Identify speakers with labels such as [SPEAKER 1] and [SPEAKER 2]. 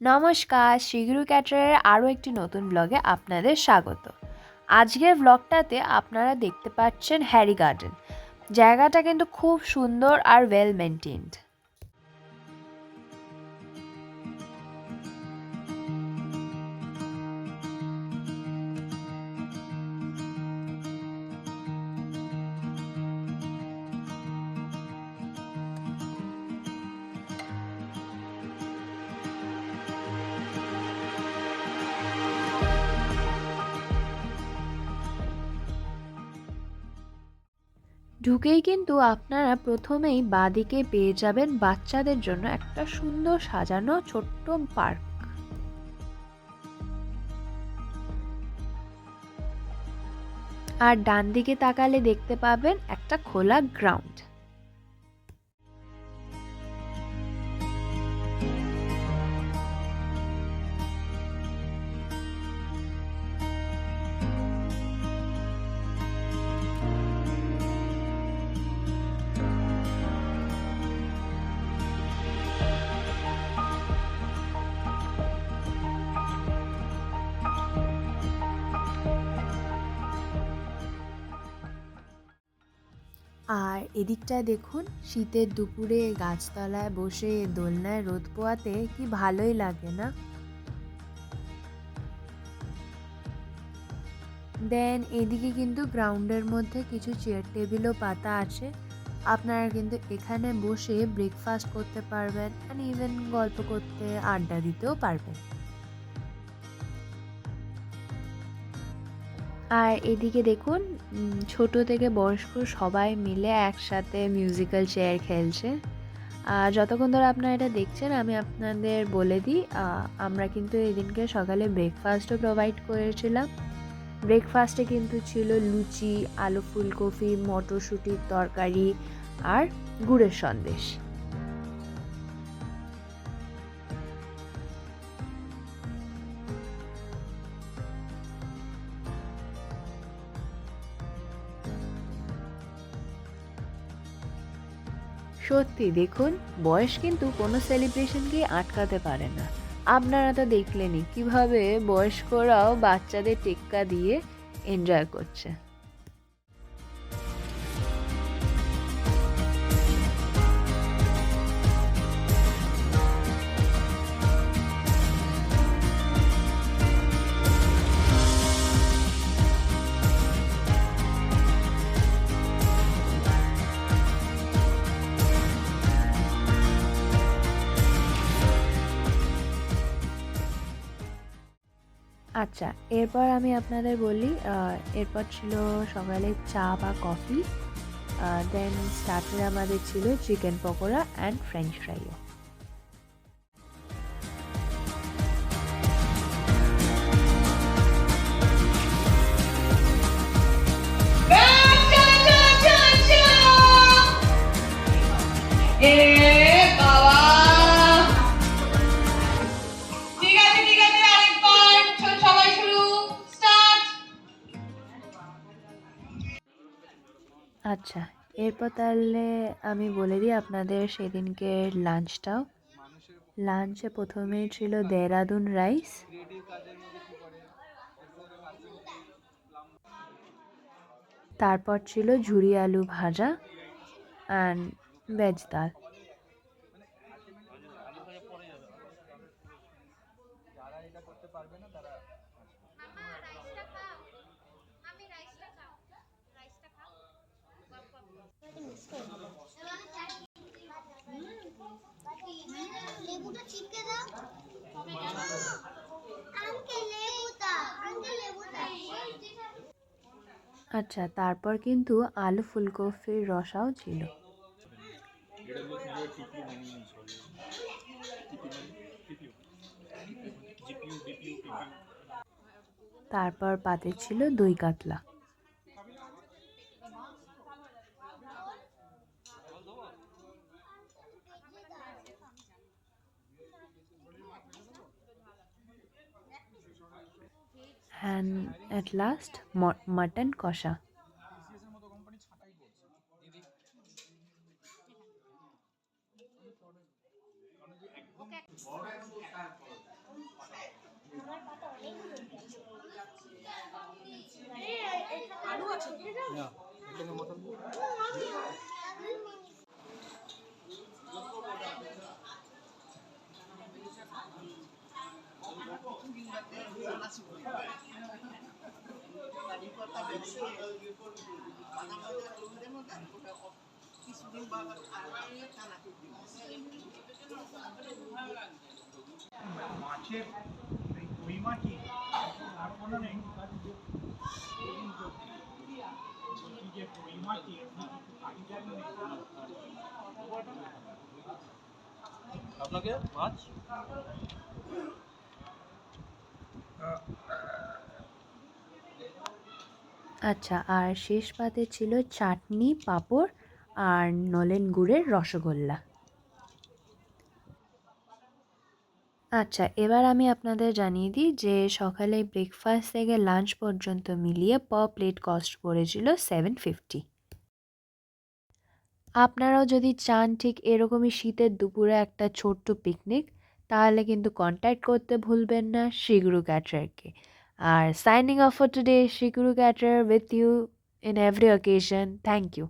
[SPEAKER 1] নমস্কার, শ্রীগুরু ক্যাটারের আরও একটি নতুন ব্লগে আপনাদের স্বাগত। আজকের ব্লগটাতে আপনারা দেখতে পাচ্ছেন হ্যারি গার্ডেন। জায়গাটা কিন্তু খুব সুন্দর আর ওয়েল মেনটেন্ড। ঢুকেই কিন্তু আপনারা প্রথমেই বাঁদিকে পেয়ে যাবেন বাচ্চাদের জন্য একটা সুন্দর সাজানো ছোট্ট পার্ক। আর ডান দিকে তাকালে দেখতে পাবেন একটা খোলা গ্রাউন্ড। আর এদিকটায় দেখুন, শীতের দুপুরে গাছতলায় বসে দোলনায় রোদ পোয়াতে কি ভালোই লাগে না। দেন এদিকে কিন্তু গ্রাউন্ডের মধ্যে কিছু চেয়ার টেবিলও পাতা আছে। আপনারা কিন্তু এখানে বসে ব্রেকফাস্ট করতে পারবেন, অ্যান্ড ইভেন গল্প করতে আড্ডা দিতেও পারবেন। আর এদিকে দেখুন, ছোট থেকে বয়স্ক সবাই মিলে একসাথে মিউজিক্যাল চেয়ার খেলছে। যতক্ষণ ধরে আপনারা এটা দেখছেন আমি আপনাদের বলে দিই, আমরা কিন্তু এদিনকে সকালে ব্রেকফাস্টও প্রোভাইড করেছিলাম। ব্রেকফাস্টে কিন্তু ছিল লুচি, আলু ফুলকপি, মটরশুঁটির তরকারি আর গুড়ের সন্দেশ। সত্যি দেখুন, বয়স কিন্তু কোনো সেলিব্রেশনকে আটকাতে পারে না। আপনারা তো দেখলেনই কিভাবে বয়স্করাও বাচ্চাদের টেক্কা দিয়ে এনজয় করছে। আচ্ছা, এরপর আমি আপনাদের বলি, এরপর ছিল সকালে চা বা কফি। দেন স্টার্টারে আমাদের ছিল চিকেন পকোড়া অ্যান্ড ফ্রেঞ্চ ফ্রাইও। আচ্ছা, এরপর তাহলে আমি বলে দিই আপনাদের সেদিনকে লাঞ্চটাও। লাঞ্চে প্রথমেই ছিল দেহরাদুন রাইস, তারপর ছিল ঝুরি আলু ভাজা অ্যান্ড ভেজ ডাল। আচ্ছা, তারপর কিন্তু আলু ফুলকপির রসাও ছিল। তারপর পাতে ছিল দই কাতলা। অ্যান্ড অ্যাট লাস্ট মটন কষা।
[SPEAKER 2] না, এখানে মটন
[SPEAKER 3] মাছের এই কই মাছই আর কোনো নেই বলছি যে কই মাছই কারিগর নেই
[SPEAKER 2] আপনাকে মাছ
[SPEAKER 1] আচ্ছা, আর শেষ পাতে ছিল চাটনি, পাঁপড় আর নলেন গুড়ের রসগোল্লা। আচ্ছা, এবার আমি আপনাদের জানিয়ে দিই যে সকালে ব্রেকফাস্ট থেকে লাঞ্চ পর্যন্ত মিলিয়ে পার প্লেট কস্ট পড়েছিল 750। আপনারাও যদি চান ঠিক এরকমই শীতের দুপুরে একটা ছোট্ট পিকনিক, তাহলে কিন্তু কন্ট্যাক্ট করতে ভুলবেন না শিগুরু ক্যাটারারকে। আর signing off for today, Shiguru caterer with you in every occasion. Thank you.